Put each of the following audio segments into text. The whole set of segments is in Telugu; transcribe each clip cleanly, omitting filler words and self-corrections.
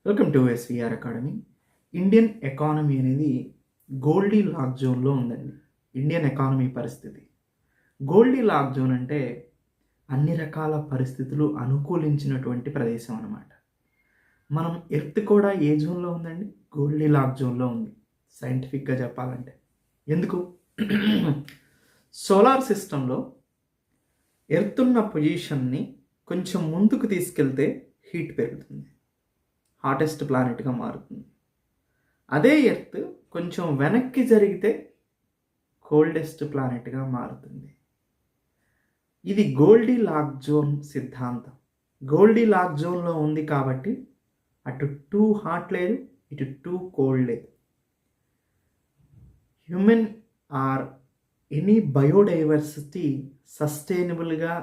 Welcome to SVR academy. Indian economy అనేది గోల్డీ లాక్ జోన్లో ఉందండి. ఇండియన్ ఎకానమీ పరిస్థితి గోల్డీ లాక్ జోన్ అంటే అన్ని రకాల పరిస్థితులు అనుకూలించినటువంటి ప్రదేశం అన్నమాట. మనం ఎర్త్ కూడా ఏ జోన్లో ఉందండి? గోల్డీ లాక్ జోన్లో ఉంది సైంటిఫిక్గా చెప్పాలంటే. ఎందుకు? సోలార్ సిస్టంలో ఎర్త్ ఉన్న పొజిషన్ని కొంచెం ముందుకు తీసుకెళ్తే హీట్ పెరుగుతుంది, హాటెస్ట్ ప్లానెట్గా మారుతుంది. అదే ఎర్త్ కొంచెం వెనక్కి జరిగితే కోల్డెస్ట్ ప్లానెట్గా మారుతుంది. ఇది గోల్డీ లాక్ జోన్ సిద్ధాంతం. గోల్డీ లాక్ జోన్లో ఉంది కాబట్టి అటు టూ హాట్ లేదు, ఇటు టూ కోల్డ్ లేదు. హ్యూమన్ ఆర్ ఎనీ బయోడైవర్సిటీ సస్టైనబుల్గా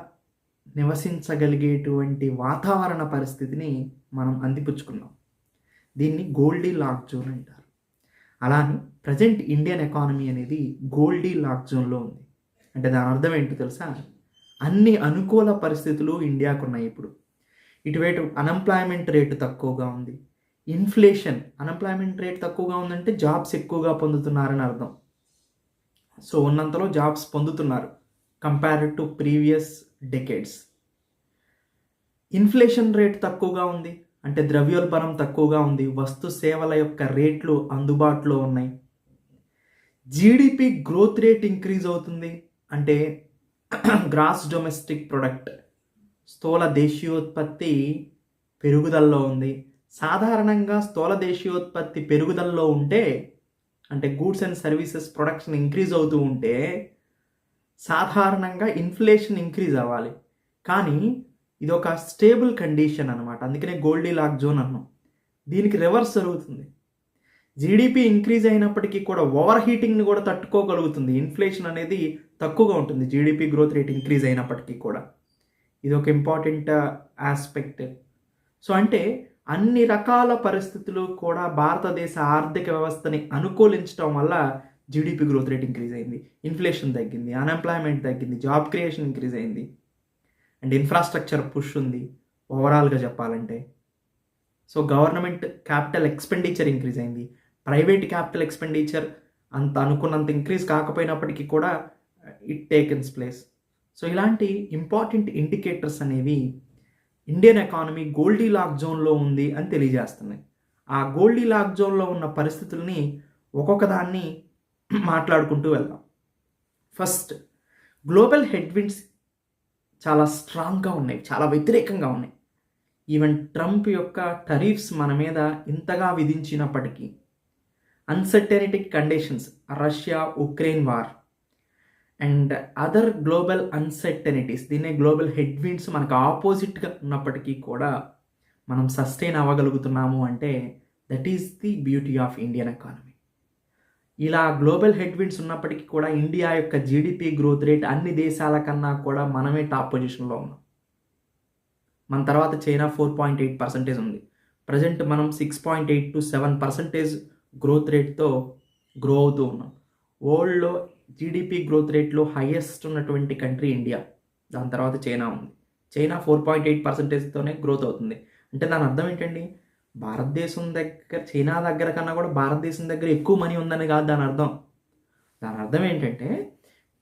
నివసించగలిగేటువంటి వాతావరణ పరిస్థితిని మనం అందిపుచ్చుకున్నాం. దీన్ని గోల్డీ లాక్ జోన్ అంటారు. అలానే ప్రజెంట్ ఇండియన్ ఎకానమీ అనేది గోల్డీ లాక్ జోన్లో ఉంది. అంటే దాని అర్థం ఏంటో తెలుసా? అన్ని అనుకూల పరిస్థితులు ఇండియాకు ఉన్నాయి. ఇప్పుడు ఇటువైపు అన్ఎంప్లాయ్మెంట్ రేటు తక్కువగా ఉంది. అన్ఎంప్లాయ్మెంట్ రేట్ తక్కువగా ఉందంటే జాబ్స్ ఎక్కువగా పొందుతున్నారని అర్థం. సో ఉన్నంతలో జాబ్స్ పొందుతున్నారు compared to previous decades. Inflation rate తక్కువగా ఉంది అంటే ద్రవ్యోల్బణం తక్కువగా ఉంది. వస్తు సేవల యొక్క రేట్లు అందుబాటులో ఉన్నాయి. జీడిపి గ్రోత్ రేట్ ఇంక్రీజ్ అవుతుంది అంటే గ్రాస్ డొమెస్టిక్ ప్రొడక్ట్, స్థూల దేశీయోత్పత్తి పెరుగుదలలో ఉంది. సాధారణంగా స్థూల దేశీయోత్పత్తి పెరుగుదలలో ఉంటే అంటే goods and services production increase అవుతూ ఉంటే సాధారణంగా ఇన్ఫ్లేషన్ ఇంక్రీజ్ అవ్వాలి. కానీ ఇది ఒక స్టేబుల్ కండిషన్ అనమాట. అందుకనే గోల్డీ లాక్ జోన్ అన్నాం. దీనికి రివర్స్ జరుగుతుంది. జీడిపి ఇంక్రీజ్ అయినప్పటికీ కూడా ఓవర్ హీటింగ్ని కూడా తట్టుకోగలుగుతుంది. ఇన్ఫ్లేషన్ అనేది తక్కువగా ఉంటుంది జీడిపి గ్రోత్ రేట్ ఇంక్రీజ్ అయినప్పటికీ కూడా. ఇది ఒక ఇంపార్టెంట్ ఆస్పెక్ట్. సో అంటే అన్ని రకాల పరిస్థితులు కూడా భారతదేశ ఆర్థిక వ్యవస్థని అనుకూలించడం వల్ల జీడిపి గ్రోత్ రేట్ ఇంక్రీజ్ అయింది, ఇన్ఫ్లేషన్ తగ్గింది, అన్ఎంప్లాయ్మెంట్ తగ్గింది, జాబ్ క్రియేషన్ ఇంక్రీజ్ అయింది, అండ్ ఇన్ఫ్రాస్ట్రక్చర్ పుష్ ఉంది ఓవరాల్గా చెప్పాలంటే. So government capital expenditure increase అయింది. ప్రైవేట్ క్యాపిటల్ ఎక్స్పెండిచర్ అంత అనుకున్నంత ఇంక్రీజ్ కాకపోయినప్పటికీ కూడా ఇట్ టేకెన్స్ ప్లేస్. సో ఇలాంటి ఇంపార్టెంట్ ఇండికేటర్స్ అనేవి ఇండియన్ ఎకానమీ గోల్డీ లాక్ జోన్లో ఉంది అని తెలియజేస్తున్నాయి. ఆ గోల్డీ లాక్ జోన్లో ఉన్న పరిస్థితుల్ని ఒక్కొక్క దాన్ని మాట్లాడుకుంటూ వెళ్దాం. ఫస్ట్, గ్లోబల్ హెడ్విండ్స్ చాలా స్ట్రాంగ్గా ఉన్నాయి, చాలా వ్యతిరేకంగా ఉన్నాయి. ఈవెన్ ట్రంప్ యొక్క టరీఫ్స్ మన మీద ఇంతగా విధించినప్పటికీ, uncertainty conditions, Russia Ukraine war and other global uncertainties, దీన్నే గ్లోబల్ హెడ్విండ్స్ మనకు ఆపోజిట్గా ఉన్నప్పటికీ కూడా మనం సస్టైన్ అవ్వగలుగుతున్నాము అంటే that is the beauty of Indian economy. ఇలా గ్లోబల్ హెడ్విండ్స్ ఉన్నప్పటికీ కూడా ఇండియా యొక్క జీడిపి గ్రోత్ రేట్ అన్ని దేశాల కన్నా కూడా మనమే టాప్ పొజిషన్లో ఉన్నాం. మన తర్వాత చైనా 4.8% ఉంది. ప్రజెంట్ మనం 6.8 to 7% గ్రోత్ రేట్తో గ్రో అవుతూ ఉన్నాం. వరల్డ్లో జీడిపి గ్రోత్ రేట్లో హైయెస్ట్ ఉన్నటువంటి కంట్రీ ఇండియా, దాని తర్వాత చైనా ఉంది. చైనా 4.8%తోనే గ్రోత్ అవుతుంది. అంటే దాని అర్థం ఏంటండి? భారతదేశం దగ్గర, చైనా దగ్గర కన్నా కూడా భారతదేశం దగ్గర ఎక్కువ మనీ ఉందని కాదు దాని అర్థం. దాని అర్థం ఏంటంటే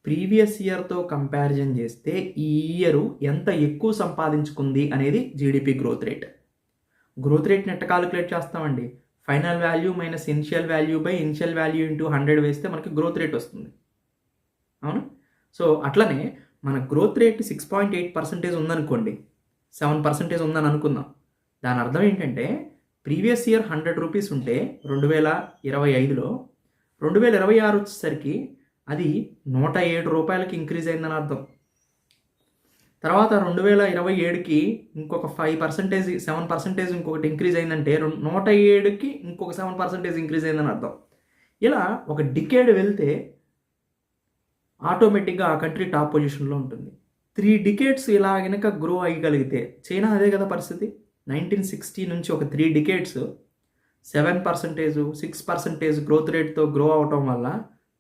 ప్రీవియస్ ఇయర్తో కంపారిజన్ చేస్తే ఈ ఇయర్ ఎంత ఎక్కువ సంపాదించుకుంది అనేది జీడిపి గ్రోత్ రేట్. గ్రోత్ రేట్ని ఎట్ట కాలిక్యులేట్ చేస్తామండి? Final value minus initial value by initial value into 100 వేస్తే మనకి గ్రోత్ రేట్ వస్తుంది. అవును. సో అట్లనే మన గ్రోత్ రేట్ 6.8% ఉందనుకోండి, 7% ఉందని అనుకుందాం. దాని అర్థం ఏంటంటే ప్రీవియస్ ఇయర్ 100 రూపీస్ ఉంటే 2025లో 2026 వచ్చేసరికి అది 107 రూపాయలకి ఇంక్రీజ్ అయిందని అర్థం. తర్వాత 2027కి ఇంకొక 5%, 7% ఇంకొకటి ఇంక్రీజ్ అయిందంటే 107కి ఇంకొక 7% ఇంక్రీజ్ అయిందని అర్థం. ఇలా ఒక డికేడ్ వెళ్తే ఆటోమేటిక్గా ఆ కంట్రీ టాప్ పొజిషన్లో ఉంటుంది. 3 డికేడ్స్ ఇలా కనుక గ్రో అయ్యగలిగితే, చైనా అదే కదా పరిస్థితి. 1960 నుంచి ఒక 3 డికేడ్స్ 7%, 6% గ్రోత్ రేట్తో గ్రో అవటం వల్ల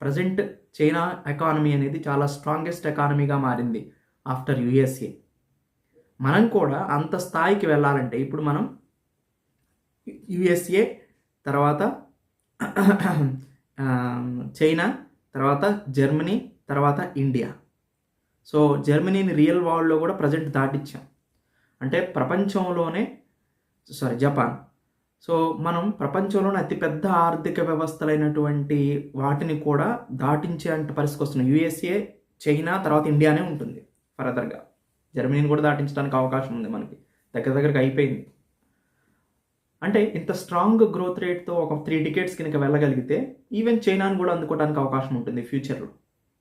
ప్రజెంట్ చైనా ఎకానమీ అనేది చాలా స్ట్రాంగెస్ట్ ఎకానమీగా మారింది ఆఫ్టర్ యుఎస్ఏ. మనం కూడా అంత స్థాయికి వెళ్ళాలంటే ఇప్పుడు మనం యుఎస్ఏ, తర్వాత చైనా, తర్వాత జర్మనీ, తర్వాత ఇండియా. సో జర్మనీని రియల్ వరల్డ్లో కూడా ప్రజెంట్ దాటిచ్చాం. అంటే ప్రపంచంలోనే జపాన్. సో మనం ప్రపంచంలోనే అతిపెద్ద ఆర్థిక వ్యవస్థలైనటువంటి వాటిని కూడా దాటించే అంటే పరిస్థితికి వస్తున్నాయి. యుఎస్ఏ, చైనా, తర్వాత ఇండియానే ఉంటుంది ఫర్దర్గా. జర్మనీని కూడా దాటించడానికి అవకాశం ఉంది మనకి. దగ్గరికి అయిపోయింది. అంటే ఇంత స్ట్రాంగ్ గ్రోత్ రేట్తో ఒక 3 డికేట్స్ కనుక వెళ్ళగలిగితే ఈవెన్ చైనాను కూడా అందుకోవడానికి అవకాశం ఉంటుంది ఫ్యూచర్లో.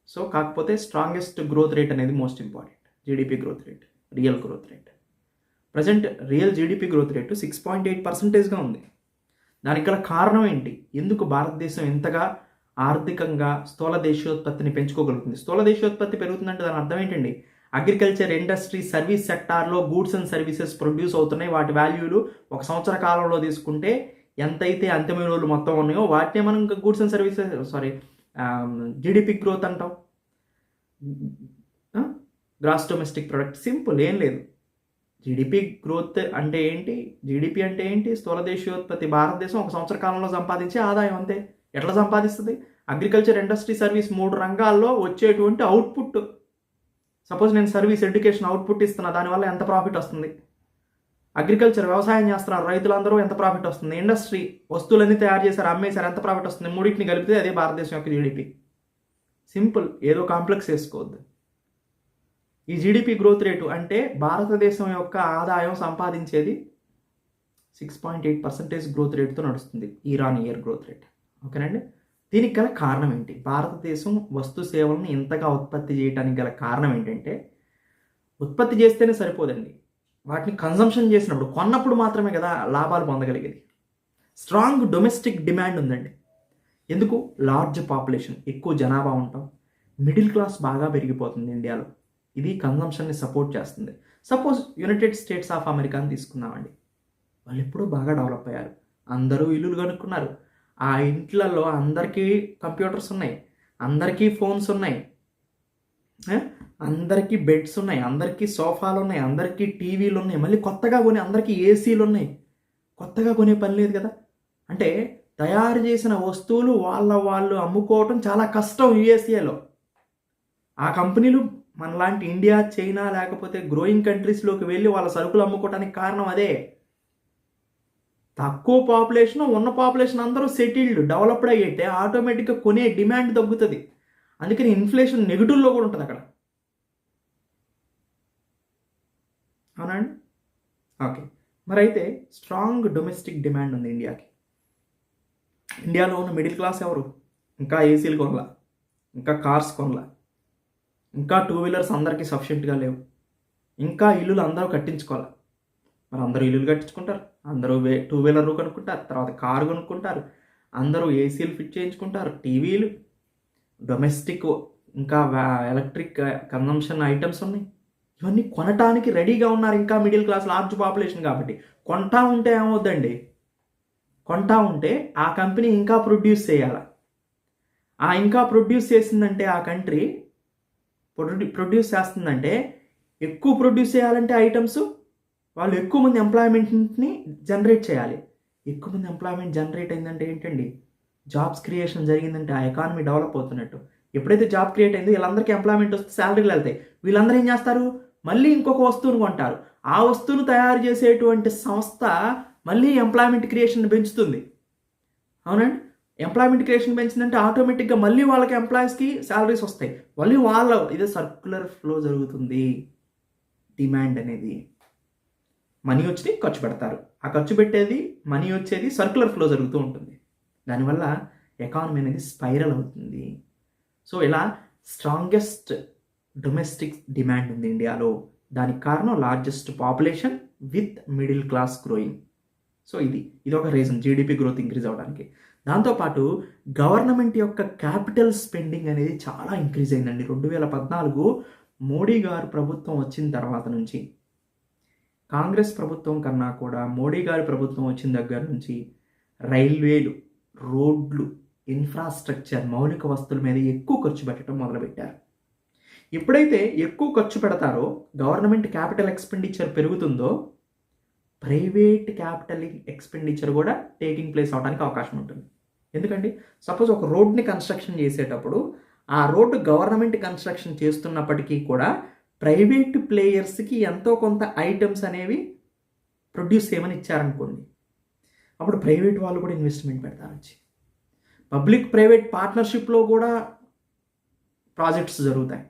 సో కాకపోతే స్ట్రాంగెస్ట్ గ్రోత్ రేట్ అనేది most important. GDP growth rate, real growth rate. Present real GDP growth rate 6.8%గా ఉంది. దానికి గల కారణం ఏంటి? ఎందుకు భారతదేశం ఇంతగా ఆర్థికంగా స్థూల దేశీయోత్పత్తిని పెంచుకోగలుగుతుంది? స్థూల దేశీయోత్పత్తి పెరుగుతుందంటే దాని అర్థం ఏంటండి? అగ్రికల్చర్, ఇండస్ట్రీ, సర్వీస్ సెక్టార్లో గూడ్స్ అండ్ సర్వీసెస్ ప్రొడ్యూస్ అవుతున్నాయి. వాటి వాల్యూలు ఒక సంవత్సర కాలంలో తీసుకుంటే ఎంతైతే అంతిమ రోజులు మొత్తం ఉన్నాయో వాటినే మనం goods and services GDP growth అంటాం. Gross domestic product. సింపుల్, ఏం లేదు. జీడిపి గ్రోత్ అంటే ఏంటి? జీడిపి అంటే ఏంటి? స్థూల దేశీయోత్పత్తి. భారతదేశం ఒక సంవత్సర కాలంలో సంపాదించే ఆదాయం అంతే. ఎట్లా సంపాదిస్తుంది? అగ్రికల్చర్, ఇండస్ట్రీ, సర్వీస్ 3 రంగాల్లో వచ్చేటువంటి అవుట్పుట్. సపోజ్ నేను సర్వీస్, ఎడ్యుకేషన్ అవుట్పుట్ ఇస్తున్నా, దానివల్ల ఎంత ప్రాఫిట్ వస్తుంది? అగ్రికల్చర్, వ్యవసాయం చేస్తున్నారు రైతులందరూ, ఎంత ప్రాఫిట్ వస్తుంది? ఇండస్ట్రీ, వస్తువులన్నీ తయారు చేశారు, అమ్మేశారు, ఎంత ప్రాఫిట్ వస్తుంది? మూడింటిని కలిపితే అదే భారతదేశం యొక్క జీడిపి. సింపుల్, ఏదో కాంప్లెక్స్ వేసుకోవద్దు. ఈ జీడిపి గ్రోత్ రేటు అంటే భారతదేశం యొక్క ఆదాయం సంపాదించేది 6.8% గ్రోత్ రేటుతో నడుస్తుంది. Year growth rate. ఓకేనండి. దీనికి గల కారణం ఏంటి? భారతదేశం వస్తు సేవలను ఇంతగా ఉత్పత్తి చేయడానికి గల కారణం ఏంటంటే, ఉత్పత్తి చేస్తేనే సరిపోదండి, వాటిని కన్జంప్షన్ చేసినప్పుడు, కొన్నప్పుడు మాత్రమే కదా లాభాలు పొందగలిగేది. స్ట్రాంగ్ డొమెస్టిక్ డిమాండ్ ఉందండి. ఎందుకు? లార్జ్ పాపులేషన్, ఎక్కువ జనాభా ఉంటాం, మిడిల్ క్లాస్ బాగా పెరిగిపోతుంది ఇండియాలో. ఇది కన్జంప్షన్ని సపోర్ట్ చేస్తుంది. సపోజ్ యునైటెడ్ స్టేట్స్ ఆఫ్ అమెరికాని తీసుకున్నామండి. వాళ్ళు ఎప్పుడూ బాగా డెవలప్ అయ్యారు. అందరూ ఇల్లులు కనుక్కున్నారు. ఆ ఇంట్లలో అందరికీ కంప్యూటర్స్ ఉన్నాయి, అందరికీ ఫోన్స్ ఉన్నాయి, అందరికీ బెడ్స్ ఉన్నాయి, అందరికీ సోఫాలు ఉన్నాయి, అందరికీ టీవీలు ఉన్నాయి, మళ్ళీ కొత్తగా కొనే అందరికీ ఏసీలు ఉన్నాయి. కొత్తగా కొనే పని లేదు కదా. అంటే తయారు చేసిన వస్తువులు వాళ్ళు అమ్ముకోవటం చాలా కష్టం యుఎస్ఏలో. ఆ కంపెనీలు మనలాంటి ఇండియా, చైనా లేకపోతే గ్రోయింగ్ కంట్రీస్లోకి వెళ్ళి వాళ్ళ సరుకులు అమ్ముకోవడానికి కారణం అదే. తక్కువ పాపులేషన్, ఉన్న పాపులేషన్ అందరూ సెటిల్డ్, డెవలప్డ్ అయ్యేటే ఆటోమేటిక్గా కొనే డిమాండ్ తగ్గుతుంది. అందుకని ఇన్ఫ్లేషన్ నెగిటివ్లో కూడా ఉంటుంది అక్కడ. అవునండి. ఓకే, మరి అయితే స్ట్రాంగ్ డొమెస్టిక్ డిమాండ్ ఉంది ఇండియాకి. ఇండియాలో ఉన్న మిడిల్ క్లాస్ ఎవరు? ఇంకా ఏసీలు కొనలా, ఇంకా కార్స్ కొనలా, ఇంకా 2 వీలర్స్ అందరికీ సఫిషియెంట్గా లేవు, ఇంకా ఇల్లులు అందరూ కట్టించుకోవాలి. మరి అందరూ ఇల్లులు కట్టించుకుంటారు, అందరూ 2 వీలర్ కొనుక్కుంటారు, తర్వాత కారు కొనుక్కుంటారు, అందరూ ఏసీలు ఫిట్ చేయించుకుంటారు, టీవీలు, డొమెస్టిక్, ఇంకా ఎలక్ట్రిక్ కన్జంప్షన్ ఐటమ్స్ ఉన్నాయి. ఇవన్నీ కొనటానికి రెడీగా ఉన్నారు ఇంకా మిడిల్ క్లాస్, లార్జ్ పాపులేషన్ కాబట్టి. కొంటా ఉంటే ఏమవుద్దండి? కొంటా ఉంటే ఆ కంపెనీ ఇంకా ప్రొడ్యూస్ చేయాలి. ఆ ఇంకా ప్రొడ్యూస్ చేసిందంటే ఆ కంట్రీ ప్రొడ్యూస్ చేస్తుందంటే, ఎక్కువ ప్రొడ్యూస్ చేయాలంటే ఐటమ్స్, వాళ్ళు ఎక్కువ మంది ఎంప్లాయ్మెంట్ని జనరేట్ చేయాలి. ఎక్కువ మంది ఎంప్లాయ్మెంట్ జనరేట్ అయిందంటే ఏంటండి? జాబ్స్ క్రియేషన్ జరిగిందంటే ఆ ఎకానమీ డెవలప్ అవుతున్నట్టు. ఎప్పుడైతే జాబ్ క్రియేట్ అయిందో వీళ్ళందరికీ ఎంప్లాయ్మెంట్ వస్తే శాలరీలు వెళ్తాయి. వీళ్ళందరూ ఏం చేస్తారు? మళ్ళీ ఇంకొక వస్తువును కొంటారు. ఆ వస్తువును తయారు చేసేటువంటి సంస్థ మళ్ళీ ఎంప్లాయ్మెంట్ క్రియేషన్ పెంచుతుంది. అవునండి. ఎంప్లాయ్మెంట్ క్రియేషన్ పెంచిందంటే ఆటోమేటిక్గా మళ్ళీ వాళ్ళకి ఎంప్లాయీస్కి శాలరీస్ వస్తాయి. మళ్ళీ ఇదే సర్క్యులర్ ఫ్లో జరుగుతుంది. డిమాండ్ అనేది, మనీ వచ్చి ఖర్చు పెడతారు, ఆ ఖర్చు పెట్టేది మనీ వచ్చేది సర్క్యులర్ ఫ్లో జరుగుతూ ఉంటుంది. దానివల్ల ఎకానమీ అనేది స్పైరల్ అవుతుంది. సో ఇలా స్ట్రాంగెస్ట్ డొమెస్టిక్ డిమాండ్ ఉంది ఇండియాలో. దానికి కారణం largest population with middle class growing. So ఇది ఒక రీజన్ జీడిపి గ్రోత్ ఇంక్రీజ్ అవ్వడానికి. దాంతోపాటు గవర్నమెంట్ యొక్క క్యాపిటల్ స్పెండింగ్ అనేది చాలా ఇంక్రీజ్ అయిందండి. 2014 మోడీ గారు ప్రభుత్వం వచ్చిన తర్వాత నుంచి, కాంగ్రెస్ ప్రభుత్వం కన్నా కూడా మోడీ గారి ప్రభుత్వం వచ్చిన దగ్గర నుంచి రైల్వేలు, రోడ్లు, ఇన్ఫ్రాస్ట్రక్చర్, మౌలిక వస్తువుల మీద ఎక్కువ ఖర్చు పెట్టడం మొదలుపెట్టారు. ఎప్పుడైతే ఎక్కువ ఖర్చు పెడతారో, గవర్నమెంట్ క్యాపిటల్ ఎక్స్పెండిచర్ పెరుగుతుందో, ప్రైవేట్ క్యాపిటల్ ఎక్స్పెండిచర్ కూడా టేకింగ్ ప్లేస్ అవడానికి అవకాశం ఉంటుంది. ఎందుకంటే సపోజ్ ఒక రోడ్ని కన్స్ట్రక్షన్ చేసేటప్పుడు ఆ రోడ్డు గవర్నమెంట్ కన్స్ట్రక్షన్ చేస్తున్నప్పటికీ కూడా ప్రైవేట్ ప్లేయర్స్కి ఎంతో కొంత ఐటమ్స్ అనేవి ప్రొడ్యూస్ చేయమని ఇచ్చారనుకోండి, అప్పుడు ప్రైవేట్ వాళ్ళు కూడా ఇన్వెస్ట్మెంట్ పెడతారు వచ్చి. పబ్లిక్ ప్రైవేట్ పార్ట్నర్షిప్లో కూడా ప్రాజెక్ట్స్ జరుగుతాయి.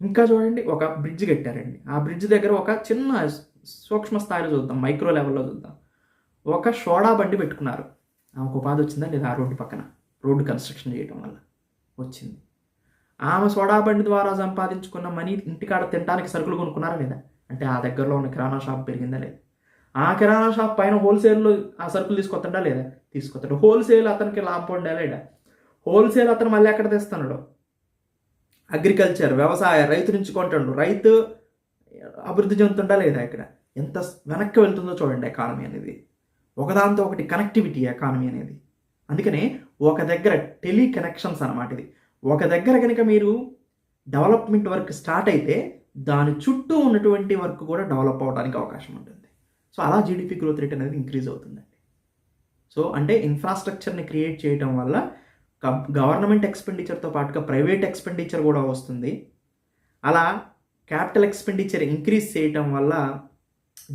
ఇంకా చూడండి, ఒక బ్రిడ్జ్ కట్టారండి, ఆ బ్రిడ్జ్ దగ్గర ఒక చిన్న సూక్ష్మ స్థాయిలో చూద్దాం, మైక్రో లెవెల్లో చూద్దాం, ఒక సోడా బండి పెట్టుకున్నారు. ఆమెకు ఉపాధి వచ్చిందా లేదా? ఆ రోడ్డు పక్కన రోడ్డు కన్స్ట్రక్షన్ చేయడం వల్ల వచ్చింది. ఆమె సోడా బండి ద్వారా సంపాదించుకున్న మనీ ఇంటికాడ తినడానికి సరుకులు కొనుక్కున్నారా లేదా? అంటే ఆ దగ్గరలో ఉన్న కిరాణా షాప్ పెరిగిందా లేదా? ఆ కిరాణా షాప్ పైన హోల్సేల్లో ఆ సరుకులు తీసుకొస్తాడా లేదా? తీసుకొస్తాడు. హోల్సేల్ అతనికి లాభం ఉండా లేదా? హోల్సేల్ అతను మళ్ళీ ఎక్కడ తెస్తున్నాడు? అగ్రికల్చర్, వ్యవసాయ, రైతు నుంచి కొంటాడు. రైతు అభివృద్ధి చెందుతుందా లేదా? ఇక్కడ ఎంత వెనక్కి వెళ్తుందో చూడండి ఎకానమీ అనేది. ఒకదాంతో ఒకటి కనెక్టివిటీ ఎకానమీ అనేది. అందుకనే ఒక దగ్గర టెలి కనెక్షన్స్ అన్నమాట ఇది. ఒక దగ్గర కనుక మీరు డెవలప్మెంట్ వర్క్ స్టార్ట్ అయితే దాని చుట్టూ ఉన్నటువంటి వర్క్ కూడా డెవలప్ అవడానికి అవకాశం ఉంటుంది. సో అలా జీడిపి గ్రోత్ రేట్ అనేది ఇంక్రీజ్ అవుతుందండి. సో అంటే ఇన్ఫ్రాస్ట్రక్చర్ని క్రియేట్ చేయడం వల్ల గవర్నమెంట్ ఎక్స్పెండిచర్తో పాటుగా ప్రైవేట్ ఎక్స్పెండిచర్ కూడా వస్తుంది. అలా క్యాపిటల్ ఎక్స్పెండిచర్ ఇంక్రీజ్ చేయటం వల్ల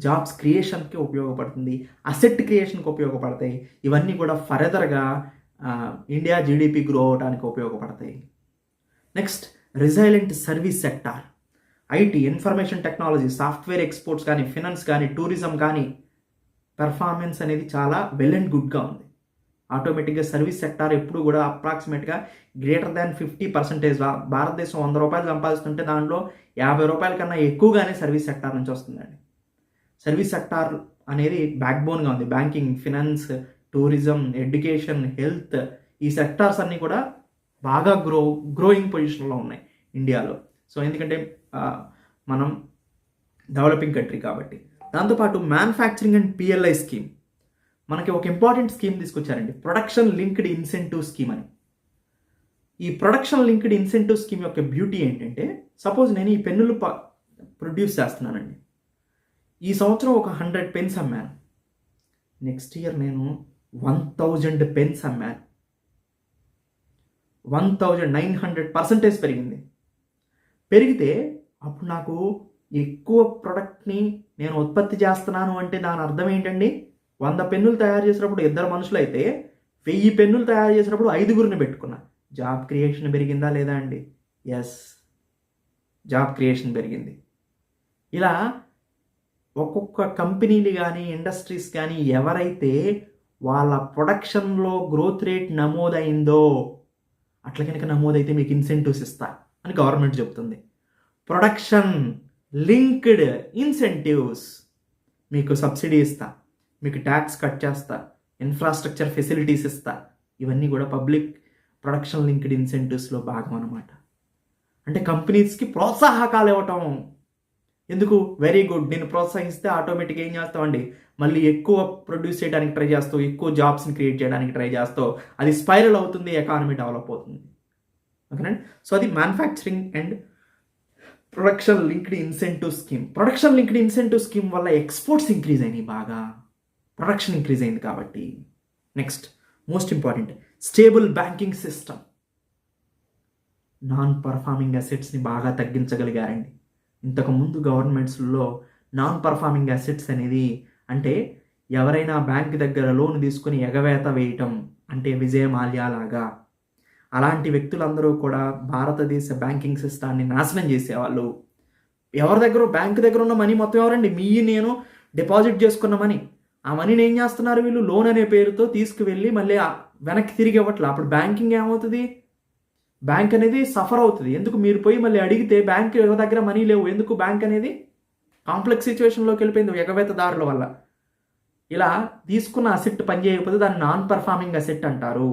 జాబ్స్ క్రియేషన్కి ఉపయోగపడుతుంది, అసెట్ క్రియేషన్కి ఉపయోగపడతాయి. ఇవన్నీ కూడా ఫర్దర్గా ఇండియా జీడిపి గ్రో అవడానికి ఉపయోగపడతాయి. Next, resilient service sector. IT, information technology, software exports కానీ, ఫినాన్స్ కానీ, టూరిజం కానీ పెర్ఫార్మెన్స్ అనేది చాలా వెల్ అండ్ గుడ్గా ఉంది. ఆటోమేటిక్గా సర్వీస్ సెక్టార్ ఎప్పుడు కూడా అప్రాక్సిమేట్గా గ్రేటర్ దాన్ 50%. భారతదేశం 100 రూపాయలు సంపాదిస్తుంటే దాంట్లో 50 రూపాయల కన్నా ఎక్కువగానే సర్వీస్ సెక్టార్ నుంచి వస్తుందండి. సర్వీస్ సెక్టార్ అనేది బ్యాక్ బోన్గా ఉంది. Banking, finance, tourism, education, health, ఈ సెక్టార్స్ అన్నీ కూడా బాగా గ్రోయింగ్ పొజిషన్లో ఉన్నాయి ఇండియాలో. సో ఎందుకంటే మనం డెవలపింగ్ కంట్రీ కాబట్టి. దాంతోపాటు మ్యానుఫ్యాక్చరింగ్ అండ్ పిఎల్ఐ స్కీమ్, మనకి ఒక ఇంపార్టెంట్ స్కీమ్ తీసుకొచ్చారండి, ప్రొడక్షన్ లింక్డ్ ఇన్సెంటివ్ స్కీమ్ అని. ఈ ప్రొడక్షన్ లింక్డ్ ఇన్సెంటివ్ స్కీమ్ యొక్క బ్యూటీ ఏంటంటే, సపోజ్ నేను ఈ పెన్నులు ప్రొడ్యూస్ చేస్తున్నానండి. ఈ సంవత్సరం ఒక 100 పెన్స్ అమ్మాను. నెక్స్ట్ ఇయర్ నేను 1000 పెన్స్ అమ్మాను. 1900% పెరిగింది. పెరిగితే అప్పుడు నాకు ఎక్కువ ప్రొడక్ట్ని నేను ఉత్పత్తి చేస్తున్నాను అంటే దాని అర్థం ఏంటండి? 100 పెన్నులు తయారు చేసినప్పుడు 2 మనుషులు అయితే 1000 పెన్నులు తయారు చేసినప్పుడు 5గురిని పెట్టుకున్నా. జాబ్ క్రియేషన్ పెరిగిందా లేదా అండి? ఎస్, జాబ్ క్రియేషన్ పెరిగింది. ఇలా ఒక్కొక్క కంపెనీలు కానీ, ఇండస్ట్రీస్ కానీ ఎవరైతే వాళ్ళ ప్రొడక్షన్లో గ్రోత్ రేట్ నమోదైందో అట్లా కనుక నమోదైతే మీకు ఇన్సెంటివ్స్ ఇస్తా అని గవర్నమెంట్ చెప్తుంది. ప్రొడక్షన్ లింక్డ్ ఇన్సెంటివ్స్, మీకు సబ్సిడీ ఇస్తా, మీకు ట్యాక్స్ కట్ చేస్తా, ఇన్ఫ్రాస్ట్రక్చర్ ఫెసిలిటీస్ ఇస్తా. ఇవన్నీ కూడా పబ్లిక్ ప్రొడక్షన్ లింక్డ్ ఇన్సెంటివ్స్లో భాగం అన్నమాట. అంటే కంపెనీస్కి ప్రోత్సాహకాలు ఇవ్వటం. ఎందుకు? వెరీ గుడ్, నేను ప్రోత్సహిస్తే ఆటోమేటిక్గా ఏం చేస్తామండి, మళ్ళీ ఎక్కువ ప్రొడ్యూస్ చేయడానికి ట్రై చేస్తావు, ఎక్కువ జాబ్స్ని క్రియేట్ చేయడానికి ట్రై చేస్తావు, అది స్పైరల్ అవుతుంది, ఎకానమీ డెవలప్ అవుతుంది. ఓకేనండి. సో అది manufacturing and production linked incentive scheme. Production linked incentive scheme వల్ల ఎక్స్పోర్ట్స్ ఇంక్రీజ్ అయినాయి, బాగా ప్రొడక్షన్ ఇంక్రీజ్ అయింది కాబట్టి. Next, most important, stable banking system. Non performing అసెట్స్ని బాగా తగ్గించగలిగారండి. ఇంతకుముందు గవర్నమెంట్స్లో నాన్ పర్ఫార్మింగ్ అసెట్స్ అనేది అంటే ఎవరైనా బ్యాంక్ దగ్గర లోన్ తీసుకుని ఎగవేత వేయటం, అంటే విజయ మాల్యా లాగా, అలాంటి వ్యక్తులందరూ కూడా భారతదేశ బ్యాంకింగ్ సిస్టాన్ని నాశనం చేసేవాళ్ళు. ఎవరి దగ్గర, బ్యాంక్ దగ్గర ఉన్న మనీ మొత్తం ఎవరండి? నేను డిపాజిట్ చేసుకున్న మనీ. ఆ మనీని ఏం చేస్తున్నారు వీళ్ళు? లోన్ అనే పేరుతో తీసుకువెళ్ళి మళ్ళీ వెనక్కి తిరిగి ఇవ్వట్లా. అప్పుడు బ్యాంకింగ్ ఏమవుతుంది? బ్యాంక్ అనేది సఫర్ అవుతుంది. ఎందుకు? మీరు పోయి మళ్ళీ అడిగితే బ్యాంక్ దగ్గర మనీ లేవు. ఎందుకు? బ్యాంక్ అనేది కాంప్లెక్స్ సిచ్యువేషన్లోకి వెళ్ళిపోయింది ఎగవేతదారుల వల్ల. ఇలా తీసుకున్న అసెట్ పనిచేయకపోతే దాన్ని నాన్ పర్ఫార్మింగ్ అసెట్ అంటారు.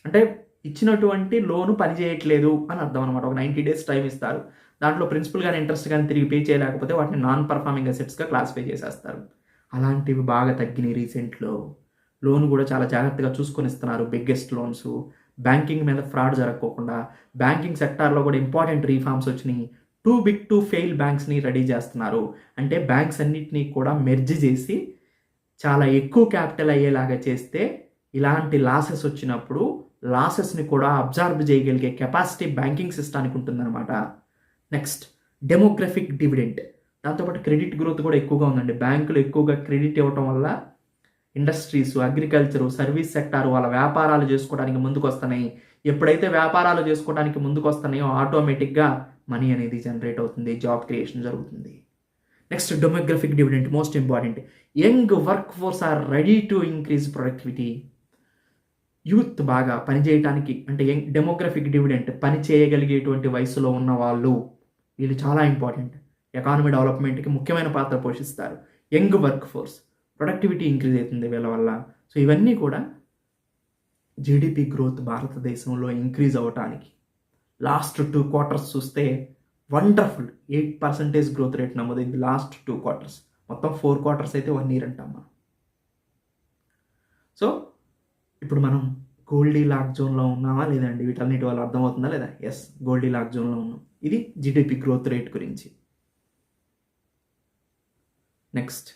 అంటే ఇచ్చినటువంటి లోను పనిచేయట్లేదు అని అర్థం అనమాట. ఒక 90 days టైం ఇస్తారు. దాంట్లో ప్రిన్సిపల్ కానీ ఇంట్రెస్ట్ కానీ తిరిగి పే చేయలేకపోతే వాటిని నాన్ పర్ఫార్మింగ్ అసెట్స్గా క్లాసిఫై చేసేస్తారు. అలాంటివి బాగా తగ్గినాయి రీసెంట్లో. లోన్ కూడా చాలా జాగ్రత్తగా చూసుకొని ఇస్తున్నారు, బిగ్గెస్ట్ లోన్స్. బ్యాంకింగ్ మీద ఫ్రాడ్ జరగకోకుండా బ్యాంకింగ్ సెక్టార్లో కూడా ఇంపార్టెంట్ రీఫార్మ్స్ వచ్చినాయి. టూ బిగ్ టు ఫెయిల్ బ్యాంక్స్ని రెడీ చేస్తున్నారు. అంటే బ్యాంక్స్ అన్నిటినీ కూడా మెర్జ్ చేసి చాలా ఎక్కువ క్యాపిటల్ అయ్యేలాగా చేస్తే ఇలాంటి లాసెస్ వచ్చినప్పుడు లాసెస్ని కూడా అబ్జార్బ్ చేయగలిగే కెపాసిటీ బ్యాంకింగ్ సిస్టానికి ఉంటుందన్నమాట. Next demographic dividend. దాంతోపాటు క్రెడిట్ గ్రోత్ కూడా ఎక్కువగా ఉందండి. బ్యాంకులు ఎక్కువగా క్రెడిట్ ఇవ్వటం వల్ల ఇండస్ట్రీస్, అగ్రికల్చరు, సర్వీస్ సెక్టార్ వాళ్ళ వ్యాపారాలు చేసుకోవడానికి ముందుకు వస్తున్నాయి. ఎప్పుడైతే వ్యాపారాలు చేసుకోవడానికి ముందుకు వస్తున్నాయో ఆటోమేటిక్గా మనీ అనేది జనరేట్ అవుతుంది, జాబ్ క్రియేషన్ జరుగుతుంది. Next demographic dividend, most important. Young work force are ready to increase productivity. Youth బాగా పనిచేయడానికి, అంటే డెమోగ్రఫిక్ డివిడెంట్, పని చేయగలిగేటువంటి వయసులో ఉన్న వాళ్ళు, వీళ్ళు చాలా ఇంపార్టెంట్. ఎకానమీ డెవలప్మెంట్కి ముఖ్యమైన పాత్ర పోషిస్తారు. Young work force, productivity increase అవుతుంది వీళ్ళ వల్ల. సో ఇవన్నీ కూడా జీడిపి గ్రోత్ భారతదేశంలో ఇంక్రీజ్ అవ్వటానికి లాస్ట్ 2 quarters చూస్తే వండర్ఫుల్ 8% గ్రోత్ రేట్ నమోదైంది లాస్ట్ 2 quarters. మొత్తం 4 quarters అయితే 1 year అంటాం మనం. సో ఇప్పుడు మనం గోల్డీ లాక్ జోన్లో ఉన్నామా లేదండి? వీటన్నిటి వల్ల అర్థమవుతుందా లేదా? ఎస్, గోల్డీ లాక్ జోన్లో ఉన్నాం. ఇది జీడిపి గ్రోత్ రేట్ గురించి. Next,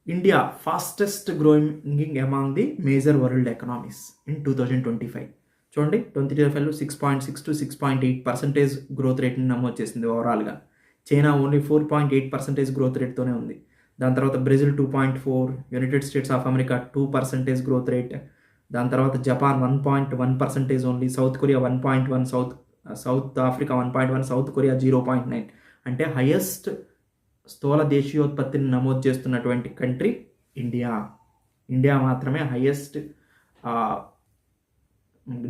India fastest growing among the major world economies in 2025. చూడండి, 2025లో 6.6 to 6.8% గ్రోత్ రేట్ని నమోదు చేసింది ఓవరాల్గా. చైనా ఓన్లీ 4.8% గ్రోత్ రేట్తోనే ఉంది. దాని తర్వాత Brazil 2.4, United states of America 2% growth rate. దాని తర్వాత Japan 1.1% only, south Korea 1.1, south Africa 1.1, south Korea 0.9. అంటే హైయెస్ట్ స్థూల దేశీయోత్పత్తిని నమోదు చేస్తున్నటువంటి కంట్రీ ఇండియా. ఇండియా మాత్రమే హైయెస్ట్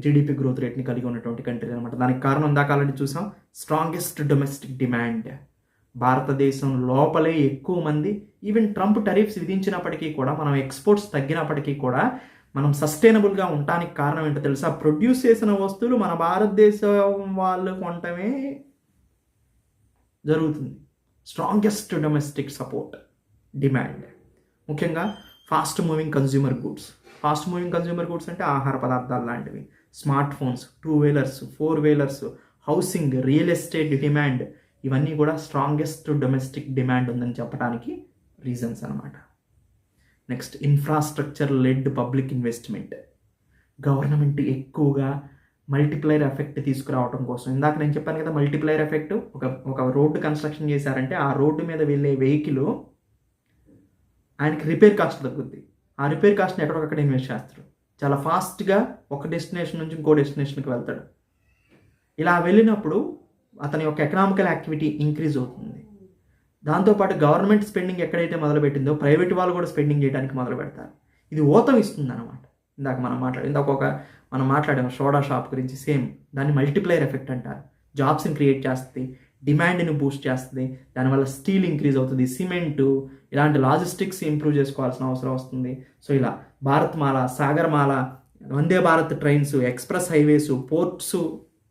జీడిపి గ్రోత్ రేట్ని కలిగి ఉన్నటువంటి కంట్రీ అనమాట. దానికి కారణం ఇందాక ఆల్రెడీ చూసాం, స్ట్రాంగెస్ట్ డొమెస్టిక్ డిమాండ్. భారతదేశం లోపలే ఎక్కువ మంది, ఈవెన్ ట్రంప్ టరిఫ్స్ విధించినప్పటికీ కూడా, మనం ఎక్స్పోర్ట్స్ తగ్గినప్పటికీ కూడా మనం సస్టైనబుల్గా ఉండటానికి కారణం ఏంటో తెలుసా? ప్రొడ్యూస్ చేసిన వస్తువులు మన భారతదేశం వాళ్ళు కొనటమే జరుగుతుంది. Strongest domestic support demand. ముఖ్యంగా fast moving consumer goods. Fast moving consumer goods అంటే ఆహార పదార్థాలు లాంటివి, smartphones, 2-wheelers, 4-wheelers, housing, real estate demand, ఇవన్నీ కూడా స్ట్రాంగెస్ట్ డొమెస్టిక్ డిమాండ్ ఉందని చెప్పడానికి రీజన్స్ అనమాట. Next, infrastructure led public investment. Government ఎక్కువగా మల్టిప్లైర్ ఎఫెక్ట్ తీసుకురావడం కోసం, ఇందాక నేను చెప్పాను కదా, మల్టిప్లైర్ ఎఫెక్ట్. ఒక రోడ్డు కన్స్ట్రక్షన్ చేశారంటే ఆ రోడ్డు మీద వెళ్ళే వెహికల్ ఆయనకి రిపేర్ కాస్ట్ తగ్గుద్ది. ఆ రిపేర్ కాస్ట్ని ఎక్కడొక్కడ ఇన్వెస్ట్ చేస్తారు. చాలా ఫాస్ట్గా ఒక డెస్టినేషన్ నుంచి ఇంకో డెస్టినేషన్కి వెళ్తాడు. ఇలా వెళ్ళినప్పుడు అతని యొక్క ఎకనామికల్ యాక్టివిటీ ఇంక్రీజ్ అవుతుంది. దాంతోపాటు గవర్నమెంట్ స్పెండింగ్ ఎక్కడైతే మొదలుపెట్టిందో ప్రైవేట్ వాళ్ళు కూడా స్పెండింగ్ చేయడానికి మొదలు పెడతారు. ఇది ఊతం ఇస్తుంది అనమాట. ఇందాక మనం మాట్లాడాం సోడా షాప్ గురించి, సేమ్ దాన్ని మల్టిప్లైర్ ఎఫెక్ట్ అంటారు. జాబ్స్ని క్రియేట్ చేస్తుంది, డిమాండ్ని బూస్ట్ చేస్తుంది, దానివల్ల స్టీల్ ఇంక్రీజ్ అవుతుంది, సిమెంటు, ఇలాంటి లాజిస్టిక్స్ ఇంప్రూవ్ చేసుకోవాల్సిన అవసరం వస్తుంది. సో ఇలా Bharatmala, Sagarmala, Vande Bharat trains, express highways, ports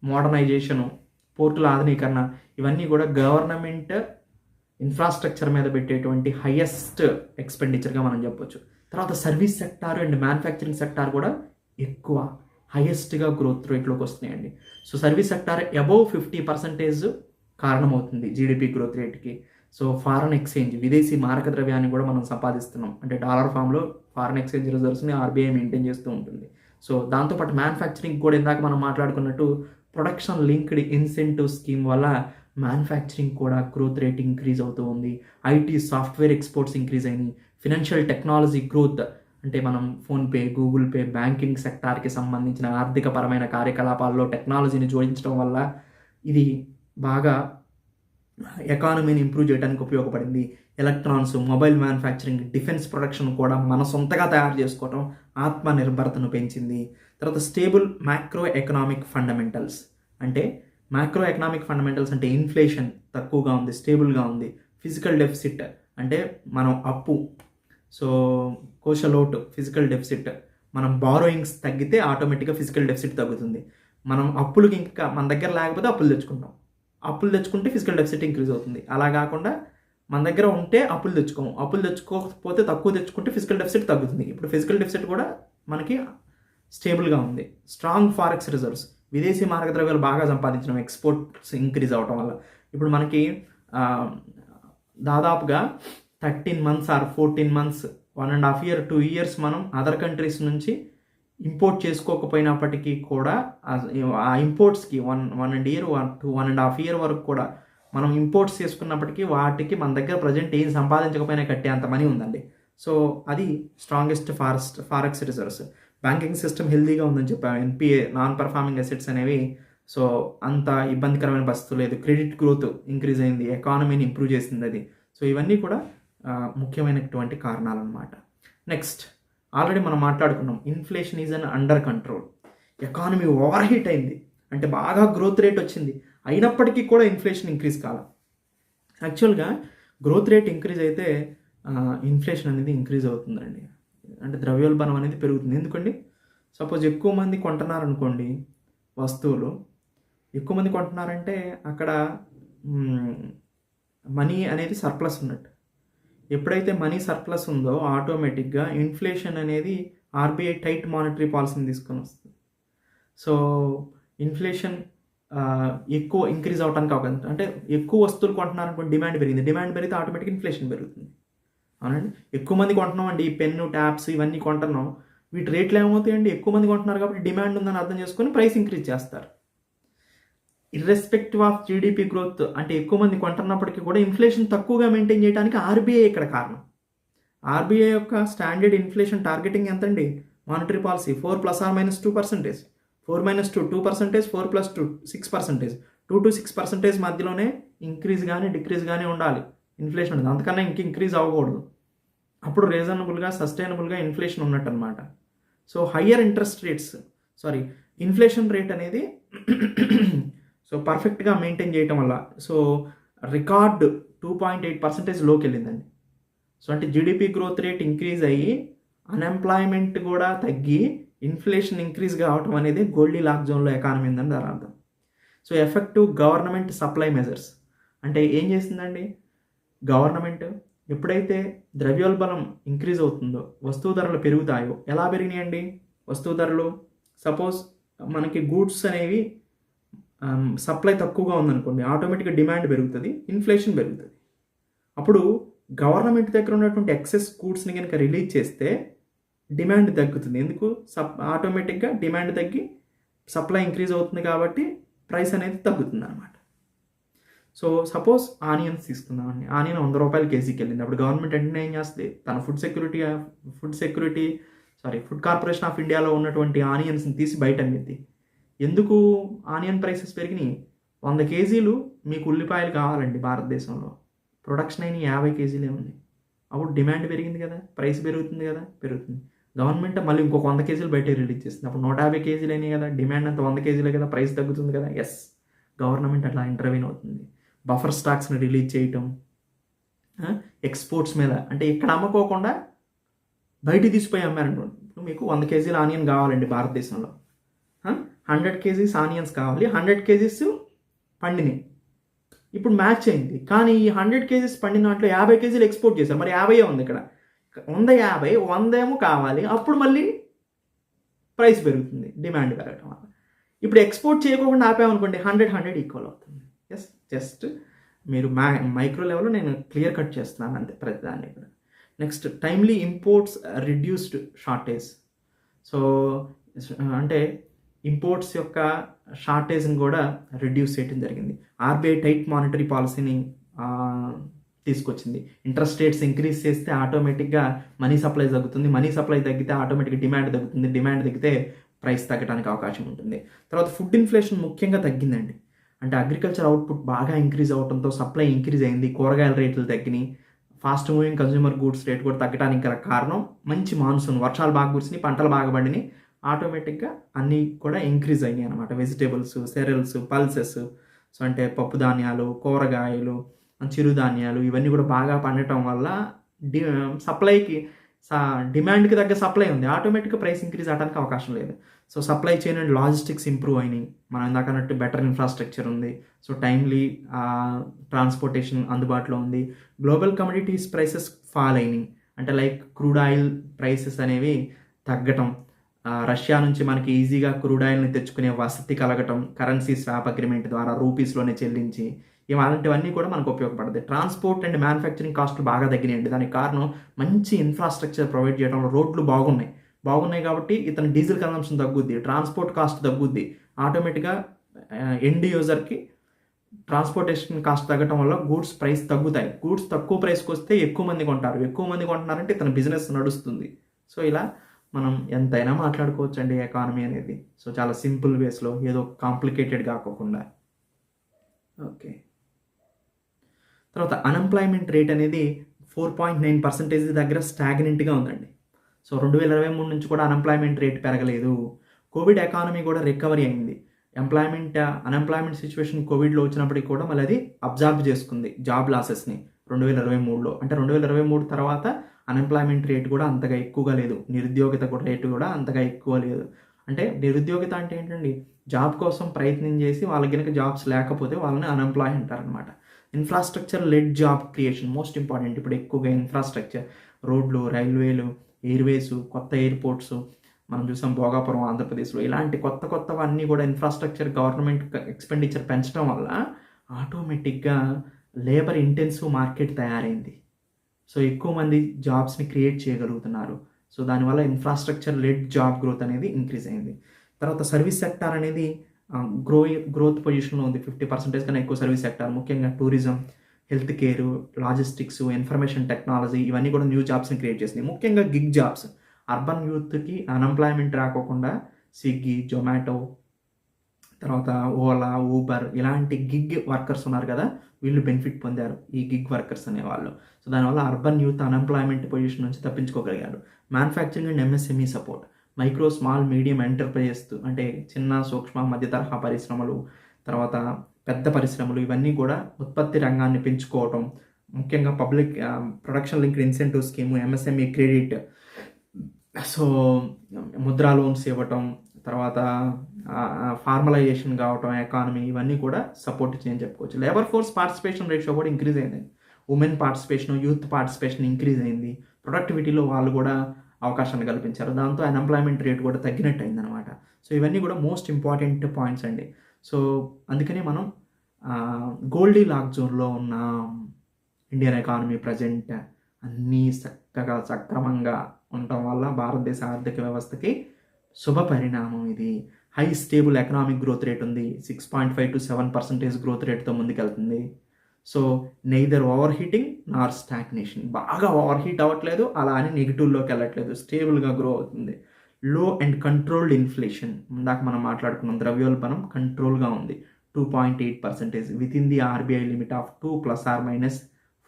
modernisation, పోర్టుల ఆధునీకరణ, ఇవన్నీ కూడా గవర్నమెంట్ ఇన్ఫ్రాస్ట్రక్చర్ మీద పెట్టేటువంటి హైయెస్ట్ ఎక్స్పెండిచర్గా మనం చెప్పొచ్చు. తర్వాత service sector and manufacturing sector కూడా ఎక్కువ హైయెస్ట్గా గ్రోత్ రేట్లోకి వస్తున్నాయండి. సో సర్వీస్ సెక్టార్ అబౌవ్ 50% కారణమవుతుంది జీడిపి గ్రోత్ రేట్కి. సో ఫారెన్ ఎక్స్చేంజ్, విదేశీ మారక ద్రవ్యాన్ని కూడా మనం సంపాదిస్తున్నాం. అంటే డాలర్ ఫామ్లో ఫారెన్ ఎక్స్చేంజ్ రిజర్వ్స్ని ఆర్బీఐ మెయింటైన్ చేస్తూ ఉంటుంది. సో దాంతోపాటు మ్యానుఫ్యాక్చరింగ్ కూడా ఇందాక మనం మాట్లాడుకున్నట్టు ప్రొడక్షన్ లింక్డ్ ఇన్సెంటివ్ స్కీమ్ వల్ల మ్యానుఫ్యాక్చరింగ్ కూడా గ్రోత్ రేట్ ఇంక్రీజ్ అవుతూ ఉంది. ఐటీ, సాఫ్ట్వేర్ ఎక్స్పోర్ట్స్ ఇంక్రీజ్ అయినాయి. ఫినాన్షియల్ టెక్నాలజీ గ్రోత్, అంటే మనం ఫోన్పే, గూగుల్ పే, బ్యాంకింగ్ సెక్టార్కి సంబంధించిన ఆర్థిక పరమైన కార్యకలాపాల్లో టెక్నాలజీని జోడించడం వల్ల ఇది బాగా ఎకానమీని ఇంప్రూవ్ చేయడానికి ఉపయోగపడింది. Electronics, mobile manufacturing, defence production కూడా మన సొంతగా తయారు చేసుకోవడం ఆత్మనిర్భరతను పెంచింది. తర్వాత స్టేబుల్ మ్యాక్రో ఎకనామిక్ ఫండమెంటల్స్. అంటే మ్యాక్రో ఎకనామిక్ ఫండమెంటల్స్ అంటే ఇన్ఫ్లేషన్ తక్కువగా ఉంది, స్టేబుల్గా ఉంది. ఫిజికల్ డెఫిసిట్ అంటే మనం అప్పు, సో కోశలోటు, ఫిజికల్ డెఫిసిట్, మనం బారోయింగ్స్ తగ్గితే ఆటోమేటిక్గా ఫిజికల్ డెఫిసిట్ తగ్గుతుంది. మనం అప్పులకి ఇంకా మన దగ్గర లేకపోతే అప్పులు తెచ్చుకుంటాం, అప్పులు తెచ్చుకుంటే ఫిజికల్ డెఫిసిట్ ఇంక్రీజ్ అవుతుంది. అలా కాకుండా మన దగ్గర ఉంటే అప్పులు తెచ్చుకోము, అప్పులు తెచ్చుకోకపోతే తక్కువ తెచ్చుకుంటే ఫిజికల్ డెఫిసిట్ తగ్గుతుంది. ఇప్పుడు ఫిజికల్ డెఫిసిట్ కూడా మనకి స్టేబుల్గా ఉంది. స్ట్రాంగ్ ఫారెక్స్ రిజర్వ్స్, విదేశీ మారక ద్రవ్యాలు బాగా సంపాదించడం, ఎక్స్పోర్ట్స్ ఇంక్రీజ్ అవడం వల్ల. ఇప్పుడు మనకి దాదాపుగా 13 months or 14 months 1.5 year 2 years మనం అదర్ కంట్రీస్ నుంచి ఇంపోర్ట్ చేసుకోకపోయినప్పటికీ కూడా ఆ ఇంపోర్ట్స్కి 1.5 year 1.5 year వరకు కూడా మనం ఇంపోర్ట్స్ చేసుకున్నప్పటికీ వాటికి మన దగ్గర ప్రజెంట్ ఏం సంపాదించకపోయినా కట్టే అంత మనీ ఉందండి. సో అది strongest forex reserves. Banking system హెల్దీగా ఉందని చెప్పాము. ఎన్పిఏ నాన్ పర్ఫార్మింగ్ అసెట్స్ అనేవి సో అంత ఇబ్బందికరమైన పరిస్థితులు లేదు. క్రెడిట్ గ్రోత్ ఇంక్రీజ్ అయింది, ఎకానమీని ఇంప్రూవ్ చేసింది అది. సో ఇవన్నీ కూడా ముఖ్యమైనటువంటి కారణాలు అన్నమాట. నెక్స్ట్ ఆల్రెడీ మనం మాట్లాడుకున్నాం, inflation is an under control. Economy over heat అయింది, అంటే బాగా గ్రోత్ రేట్ వచ్చింది, అయినప్పటికీ కూడా ఇన్ఫ్లేషన్ ఇంక్రీజ్ కాల. యాక్చువల్గా గ్రోత్ రేట్ ఇంక్రీజ్ అయితే ఇన్ఫ్లేషన్ అనేది ఇంక్రీజ్ అవుతుందండి, అంటే ద్రవ్యోల్బణం అనేది పెరుగుతుంది. ఎందుకండి, సపోజ్ ఎక్కువ మంది కొంటున్నారనుకోండి వస్తువులు, ఎక్కువ మంది కొంటున్నారంటే అక్కడ మనీ అనేది సర్ప్లస్ ఉన్నట్టు. ఎప్పుడైతే మనీ సర్ప్లస్ ఉందో ఆటోమేటిక్గా ఇన్ఫ్లేషన్ అనేది ఆర్బీఐ టైట్ మానిటరీ పాలసీని తీసుకొని వస్తుంది. సో ఇన్ఫ్లేషన్ ఎక్కువ ఇంక్రీజ్ అవడానికి అవకాశం, అంటే ఎక్కువ వస్తువులు కొంటున్నారనుకోండి, డిమాండ్ పెరిగింది, డిమాండ్ పెరిగితే ఆటోమేటిక్ ఇన్ఫ్లేషన్ పెరుగుతుంది. అవునండి, ఎక్కువ మంది కొంటున్నాం అండి, ఈ పెన్ను ట్యాబ్స్ ఇవన్నీ కొంటున్నాం, వీటి రేట్లు ఏమవుతాయండి, ఎక్కువ మంది కొంటున్నారు కాబట్టి డిమాండ్ ఉందని అర్థం చేసుకొని ప్రైస్ ఇంక్రీజ్ చేస్తారు. ఇర్రెస్పెక్టివ్ ఆఫ్ జీడిపి గ్రోత్, అంటే ఎక్కువ మంది కొంటున్నప్పటికీ కూడా ఇన్ఫ్లేషన్ తక్కువగా మెయింటైన్ చేయడానికి ఆర్బీఐ ఇక్కడ కారణం. ఆర్బీఐ యొక్క స్టాండర్డ్ ఇన్ఫ్లేషన్ టార్గెటింగ్ ఎంతండి, మానిటరీ పాలసీ 4 ± 2%, 4 - 2 2%, 4 + 2 6%, 2 to 6% మధ్యలోనే ఇంక్రీజ్ కానీ డిక్రీజ్ కానీ ఉండాలి ఇన్ఫ్లేషన్ అనేది, అంతకన్నా ఇంక్రీజ్ అవ్వకూడదు. అప్పుడు రీజనబుల్గా సస్టైనబుల్గా ఇన్ఫ్లేషన్ ఉన్నట్టు అనమాట. So higher interest rates, inflation rate అనేది సో పర్ఫెక్ట్గా మెయింటైన్ చేయటం వల్ల సో రికార్డ్ 2.8% లోకి వెళ్ళిందండి. సో అంటే జీడిపి గ్రోత్ రేట్ ఇంక్రీజ్ అయ్యి అన్ఎంప్లాయ్మెంట్ కూడా తగ్గి ఇన్ఫ్లేషన్ ఇంక్రీజ్ కావటం అనేది గోల్డీ లాక్ జోన్లో ఎకానమీ ఉందని దాని అర్థం. So effective government supply measures, అంటే ఏం చేసిందండి గవర్నమెంట్, ఎప్పుడైతే ద్రవ్యోల్బణం ఇంక్రీజ్ అవుతుందో వస్తువు ధరలు పెరుగుతాయో, ఎలా పెరిగినాయండి వస్తువు ధరలు, సపోజ్ మనకి గూడ్స్ అనేవి సప్లై తక్కువగా ఉందనుకోండి, ఆటోమేటిక్గా డిమాండ్ పెరుగుతుంది, ఇన్ఫ్లేషన్ పెరుగుతుంది. అప్పుడు గవర్నమెంట్ దగ్గర ఉన్నటువంటి ఎక్సెస్ గూడ్స్ని కనుక రిలీజ్ చేస్తే డిమాండ్ తగ్గుతుంది. ఎందుకు, ఆటోమేటిక్గా డిమాండ్ తగ్గి సప్లై ఇంక్రీజ్ అవుతుంది కాబట్టి ప్రైస్ అనేది తగ్గుతుంది అనమాట. సో సపోజ్ ఆనియన్స్ తీసుకుందామండి, ఆనియన్ 100 రూపాయలు కేజీకి వెళ్ళింది. అప్పుడు గవర్నమెంట్ వెంటనే ఏం చేస్తుంది, తన ఫుడ్ కార్పొరేషన్ ఆఫ్ ఇండియాలో ఉన్నటువంటి ఆనియన్స్ని తీసి బయట అమ్మిద్ది. ఎందుకు ఆనియన్ ప్రైసెస్ పెరిగినాయి, 100 kgs మీకు ఉల్లిపాయలు కావాలండి భారతదేశంలో, ప్రొడక్షన్ అయిన 50 kgs ఉంది. అప్పుడు డిమాండ్ పెరిగింది కదా, ప్రైస్ పెరుగుతుంది కదా, పెరుగుతుంది. గవర్నమెంట్ మళ్ళీ ఇంకొక 100 kgs బయట రిలీజ్ చేస్తుంది, అప్పుడు 150 kgs అయినాయి కదా, డిమాండ్ అంతా 100 kgs కదా, ప్రైస్ తగ్గుతుంది కదా. ఎస్, గవర్నమెంట్ అట్లా ఇంటర్వ్యూన్ అవుతుంది. బఫర్ స్టాక్స్ని రిలీజ్ చేయటం, ఎక్స్పోర్ట్స్ మీద, అంటే ఇక్కడ అమ్ముకోకుండా బయటికి తీసిపోయి అమ్మారనుకోండి. ఇప్పుడు మీకు 100 kgs ఆనియన్ కావాలండి భారతదేశంలో, 100 kgs ఆనియన్స్ కావాలి, 100 kgs పండినాయి. ఇప్పుడు మ్యాచ్ అయింది, కానీ ఈ 100 kgs పండిన దాంట్లో 50 kgs ఎక్స్పోర్ట్ చేశారు, మరి 50 ఉంది ఇక్కడ, 100 100 ఏమో కావాలి, అప్పుడు మళ్ళీ ప్రైస్ పెరుగుతుంది డిమాండ్ పెరగడం వల్ల. ఇప్పుడు ఎక్స్పోర్ట్ చేయకుండా ఆపామనుకోండి, 100 ఈక్వల్ అవుతుంది. ఎస్, జస్ట్ మీరు మైక్రో లెవెల్లో నేను క్లియర్ కట్ చేస్తున్నాను అంతే ప్రతిదాన్ని ఇక్కడ. Next, timely imports reduced shortage. So అంటే ఇంపోర్ట్స్ యొక్క షార్టేజ్ని కూడా రిడ్యూస్ చేయడం జరిగింది. ఆర్బీఐ టైట్ మానిటరీ పాలసీని తీసుకొచ్చింది. ఇంట్రెస్ట్ రేట్స్ ఇంక్రీజ్ చేస్తే ఆటోమేటిక్గా మనీ సప్లై తగ్గుతుంది, మనీ సప్లై తగ్గితే ఆటోమేటిక్గా డిమాండ్ తగ్గుతుంది, డిమాండ్ తగ్గితే ప్రైస్ తగ్గడానికి అవకాశం ఉంటుంది. తర్వాత ఫుడ్ ఇన్ఫ్లేషన్ ముఖ్యంగా తగ్గిందండి, అంటే అగ్రికల్చర్ అవుట్పుట్ బాగా ఇంక్రీజ్ అవడంతో సప్లై ఇంక్రీజ్ అయింది, కూరగాయల రేట్లు తగ్గినాయి, fast moving consumer goods rate కూడా తగ్గడానికి గల కారణం మంచి మాన్సూన్, వర్షాలు బాగా కురిసినాయి, పంటలు బాగా పండినాయి, ఆటోమేటిక్గా అన్నీ కూడా ఇంక్రీజ్ అయినాయి అనమాట. వెజిటేబుల్స్, సెరల్స్, పల్సెస్, సో అంటే పప్పు ధాన్యాలు, కూరగాయలు, చిరుధాన్యాలు ఇవన్నీ కూడా బాగా పండటం వల్ల సప్లైకి డిమాండ్కి తగ్గ సప్లై ఉంది, ఆటోమేటిక్గా ప్రైస్ ఇంక్రీజ్ అవడానికి అవకాశం లేదు. So supply chain and logistics improve అయినాయి, మనం ఇందాక అన్నట్టు బెటర్ ఇన్ఫ్రాస్ట్రక్చర్ ఉంది, సో టైమ్లీ ట్రాన్స్పోర్టేషన్ అందుబాటులో ఉంది. గ్లోబల్ కమోడిటీస్ ప్రైసెస్ ఫాల్ అయినాయి, అంటే లైక్ క్రూడ్ ఆయిల్ ప్రైసెస్ అనేవి తగ్గటం, రష్యా నుంచి మనకి ఈజీగా క్రూడ్ ఆయిల్ని తెచ్చుకునే వసతి కలగటం, కరెన్సీ స్వాప్ అగ్రిమెంట్ ద్వారా రూపీస్లోనే చెల్లించి అలాంటివన్నీ కూడా మనకు ఉపయోగపడతాయి. ట్రాన్స్పోర్ట్ అండ్ మ్యానుఫ్యాక్చరింగ్ కాస్ట్లు బాగా తగ్గినాయండి. దానికి కారణం మంచి ఇన్ఫ్రాస్ట్రక్చర్ ప్రొవైడ్ చేయడంలో రోడ్లు బాగున్నాయి కాబట్టి ఇతని డీజిల్ కన్సంప్షన్ తగ్గుద్ది, ట్రాన్స్పోర్ట్ కాస్ట్ తగ్గుద్ది, ఆటోమేటిక్గా ఎండ్ యూజర్కి ట్రాన్స్పోర్టేషన్ కాస్ట్ తగ్గడం వల్ల గూడ్స్ ప్రైస్ తగ్గుతాయి. గూడ్స్ తక్కువ ప్రైస్కి వస్తే ఎక్కువ మంది కొంటున్నారంటే ఇతని బిజినెస్ నడుస్తుంది. సో ఇలా మనం ఎంతైనా మాట్లాడుకోవచ్చు అండి ఎకానమీ అనేది. సో చాలా సింపుల్ వేస్లో, ఏదో కాంప్లికేటెడ్ కాకోకుండా. ఓకే, తర్వాత అన్ఎంప్లాయ్మెంట్ రేట్ అనేది 4.9% దగ్గర స్టాగ్నెంట్గా ఉందండి. సో 2023 నుంచి కూడా అన్ఎంప్లాయ్మెంట్ రేట్ పెరగలేదు. కోవిడ్ ఎకానమీ కూడా రికవరీ అయింది. అన్ఎంప్లాయ్మెంట్ సిచ్యువేషన్ కోవిడ్లో వచ్చినప్పటికీ కూడా మళ్ళీ అది అబ్జర్వ్ చేసుకుంది జాబ్ లాసెస్ని 2023లో. అంటే 2023 తర్వాత అన్ఎంప్లాయ్మెంట్ రేట్ కూడా అంతగా ఎక్కువగా లేదు, నిరుద్యోగిత రేటు కూడా అంతగా ఎక్కువ లేదు. అంటే నిరుద్యోగిత అంటే ఏంటండి, జాబ్ కోసం ప్రయత్నం చేసి వాళ్ళకి కనుక జాబ్స్ లేకపోతే వాళ్ళని అన్ఎంప్లాయ్ అంటారనమాట. Infrastructure led job creation most important. ఇప్పుడు ఎక్కువగా ఇన్ఫ్రాస్ట్రక్చర్, రోడ్లు, రైల్వేలు, ఎయిర్వేస్, కొత్త ఎయిర్పోర్ట్స్ మనం చూసాం భోగాపురం ఆంధ్రప్రదేశ్లో. ఇలాంటి కొత్తవన్నీ కూడా ఇన్ఫ్రాస్ట్రక్చర్ గవర్నమెంట్ ఎక్స్పెండిచర్ పెంచడం వల్ల ఆటోమేటిక్గా లేబర్ ఇంటెన్సివ్ మార్కెట్ తయారైంది. సో ఎక్కువ మంది జాబ్స్ని క్రియేట్ చేయగలుగుతున్నారు. సో దానివల్ల ఇన్ఫ్రాస్ట్రక్చర్ లెడ్ జాబ్ గ్రోత్ అనేది ఇంక్రీజ్ అయింది. తర్వాత సర్వీస్ సెక్టార్ అనేది గ్రోత్ పొజిషన్లో ఉంది. 50% కన్నా ఎక్కువ సర్వీస్ సెక్టార్, ముఖ్యంగా tourism, health care, logistics, information technology, ఇవన్నీ కూడా న్యూ జాబ్స్ని క్రియేట్ చేసినాయి. ముఖ్యంగా గిగ్ జాబ్స్, అర్బన్ యూత్కి అన్ఎంప్లాయ్మెంట్ రాకోకుండా స్విగ్గీ, జొమాటో, తర్వాత ఓలా, ఊబర్ ఇలాంటి గిగ్ వర్కర్స్ ఉన్నారు కదా, వీళ్ళు బెనిఫిట్ పొందారు, ఈ గిగ్ వర్కర్స్ అనేవాళ్ళు. సో దానివల్ల అర్బన్ యూత్ అన్ఎంప్లాయ్మెంట్ పొజిషన్ నుంచి తప్పించుకోగలిగారు. Manufacturing and MSME support, micro small medium enterprises అంటే చిన్న సూక్ష్మ మధ్య తరహా పరిశ్రమలు, తర్వాత పెద్ద పరిశ్రమలు, ఇవన్నీ కూడా ఉత్పత్తి రంగాన్ని పెంచుకోవటం, ముఖ్యంగా public production linked incentive scheme, MSME credit, so Mudra loans ఇవ్వటం, తర్వాత ఫార్మలైజేషన్ కావటం ఎకానమీ, ఇవన్నీ కూడా సపోర్ట్ చేయని చెప్పుకోవచ్చు. లేబర్ ఫోర్స్ పార్టిసిపేషన్ రేషియో కూడా ఇంక్రీజ్ అయింది. Women participation, youth participation increase అయింది. ప్రొడక్టివిటీలో వాళ్ళు కూడా అవకాశాన్ని కల్పించారు. దాంతో అన్ఎంప్లాయ్మెంట్ రేట్ కూడా తగ్గినట్టు అయిందనమాట. సో ఇవన్నీ కూడా మోస్ట్ ఇంపార్టెంట్ పాయింట్స్ అండి. సో అందుకనే మనం గోల్డీ లాక్ జోన్లో ఉన్న ఇండియన్ ఎకానమీ ప్రజెంట్ అన్నీ చక్కగా సక్రమంగా ఉండటం వల్ల భారతదేశ ఆర్థిక వ్యవస్థకి శుభ పరిణామం ఇది. High stable economic growth rate ఉంది. 6.5 to 7% గ్రోత్ రేట్తో ముందుకెళ్తుంది. సో నెయిదర్ ఓవర్ హీటింగ్ నార్ స్టాగ్నేషన్, బాగా ఓవర్ హీట్ అవ్వట్లేదు, అలా అని నెగిటివ్లోకి వెళ్ళట్లేదు, స్టేబుల్గా గ్రో అవుతుంది. లో అండ్ కంట్రోల్డ్ ఇన్ఫ్లేషన్, ఇందాక మనం మాట్లాడుకున్నాం, ద్రవ్యోల్బణం కంట్రోల్గా ఉంది. 2.8% with in the RBI limit of 2 ±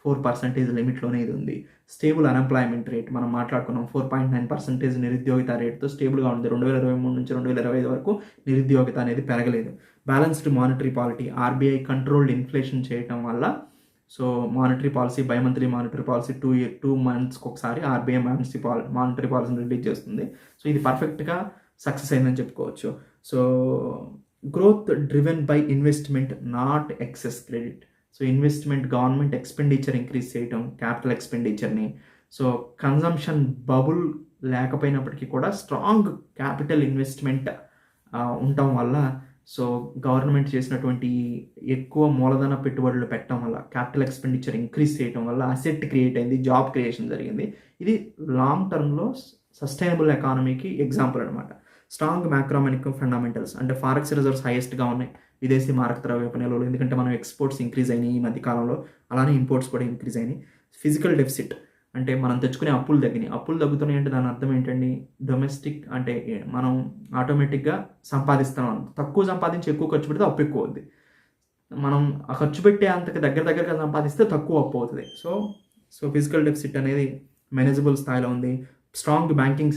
4% లిమిట్లోనే ఇది ఉంది. స్టేబుల్ అన్ఎంప్లాయ్మెంట్ రేట్ మనం మాట్లాడుకున్నాం, 4.9% నిరుద్యోగిత రేట్తో స్టేబుల్గా ఉంది. 2023 నుంచి 2025 వరకు నిరుద్యోగిత అనేది పెరగలేదు. Balanced monetary policy, RBI controlled inflation చేయటం వల్ల, so monetary policy, bimonthly monetary policy 2 monthsకి ఒకసారి ఆర్బీఐ మానిటరీ పాలసీని రిలీజ్ చేస్తుంది. సో ఇది పర్ఫెక్ట్గా సక్సెస్ అయిందని చెప్పుకోవచ్చు. So growth driven by investment, not excess credit. So investment, government expenditure increase చేయటం, క్యాపిటల్ ఎక్స్పెండిచర్ని. సో కన్జంప్షన్ బబుల్ లేకపోయినప్పటికీ కూడా స్ట్రాంగ్ క్యాపిటల్ ఇన్వెస్ట్మెంట్ ఉండటం వల్ల, సో గవర్నమెంట్ చేసినటువంటి ఎక్కువ మూలధన పెట్టుబడులు పెట్టడం వల్ల, క్యాపిటల్ ఎక్స్పెండిచర్ ఇంక్రీజ్ చేయడం వల్ల అసెట్ క్రియేట్ అయింది, జాబ్ క్రియేషన్ జరిగింది. ఇది లాంగ్ టర్మ్లో సస్టైనబుల్ ఎకానమీకి ఎగ్జాంపుల్ అనమాట. స్ట్రాంగ్ మ్యాక్రోఎకనామిక్ ఫండమెంటల్స్, అంటే ఫారెక్స్ రిజర్వ్స్ హైయెస్ట్గా ఉన్నాయి విదేశీ మారక ద్రవ్య నిల్వలు, ఎందుకంటే మనం ఎక్స్పోర్ట్స్ ఇంక్రీజ్ అయినాయి ఈ మధ్యకాలంలో, అలానే ఇంపోర్ట్స్ కూడా ఇంక్రీజ్ అయినాయి. ఫిజికల్ డెఫిసిట్, అంటే మనం తెచ్చుకునే అప్పులు తగ్గినాయి. అప్పులు తగ్గుతున్నాయి అంటే దాని అర్థం ఏంటండి, డొమెస్టిక్ అంటే మనం ఆటోమేటిక్గా సంపాదిస్తున్నాం, తక్కువ సంపాదించి ఎక్కువ ఖర్చు పెడితే అప్పు ఎక్కువ అవుతుంది. మనం ఆ ఖర్చు పెట్టే అంతకు దగ్గరగా సంపాదిస్తే తక్కువ అప్పు అవుతుంది. సో ఫిజికల్ డెఫిసిట్ అనేది మేనేజబుల్ స్థాయిలో ఉంది. స్ట్రాంగ్ బ్యాంకింగ్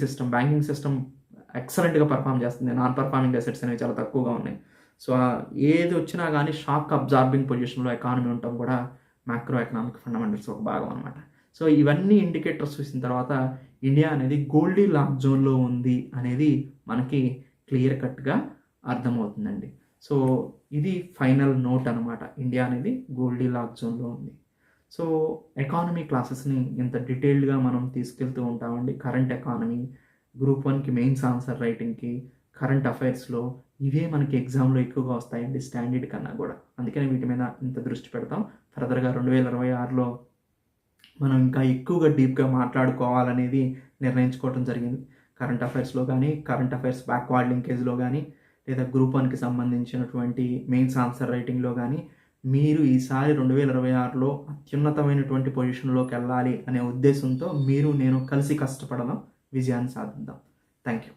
సిస్టమ్ ఎక్సలెంట్గా పర్ఫామ్ చేస్తుంది. నాన్ పర్ఫార్మింగ్ అసెట్స్ అనేవి చాలా తక్కువగా ఉన్నాయి. సో ఏది వచ్చినా కానీ షాక్ అబ్జార్బింగ్ పొజిషన్లో ఎకానమీ ఉండటం కూడా మ్యాక్రో ఎకనామిక్ ఫండమెంటల్స్ ఒక భాగం అనమాట. సో ఇవన్నీ ఇండికేటర్స్ చూసిన తర్వాత ఇండియా అనేది గోల్డీ లాక్ జోన్లో ఉంది అనేది మనకి క్లియర్ కట్గా అర్థమవుతుందండి. సో ఇది ఫైనల్ నోట్ అనమాట, ఇండియా అనేది గోల్డీ లాక్ జోన్లో ఉంది. సో ఎకానమీ క్లాసెస్ని ఇంత డీటెయిల్డ్గా మనం తీసుకెళ్తూ ఉంటామండి. కరెంట్ ఎకానమీ, గ్రూప్ 1కి మెయిన్స్ ఆన్సర్ రైటింగ్కి, కరెంట్ అఫైర్స్లో ఇవే మనకి ఎగ్జామ్లో ఎక్కువగా వస్తాయండి, స్టాండర్డ్ కన్నా కూడా. అందుకనే వీటి మీద ఇంత దృష్టి పెడతాం. ఫర్దర్గా 2026లో మనం ఇంకా ఎక్కువగా డీప్గా మాట్లాడుకోవాలనేది నిర్ణయించుకోవడం జరిగింది. కరెంట్ అఫైర్స్లో కానీ, కరెంట్ అఫైర్స్ బ్యాక్వర్డ్ లింకేజ్లో కానీ, లేదా గ్రూప్ 1కి సంబంధించినటువంటి మెయిన్స్ ఆన్సర్ రైటింగ్లో కానీ మీరు ఈసారి 2026లో అత్యున్నతమైనటువంటి పొజిషన్లోకి వెళ్ళాలి అనే ఉద్దేశంతో మీరు నేను కలిసి కష్టపడదాం, విజయాన్ని సాధిద్దాం. Thank you.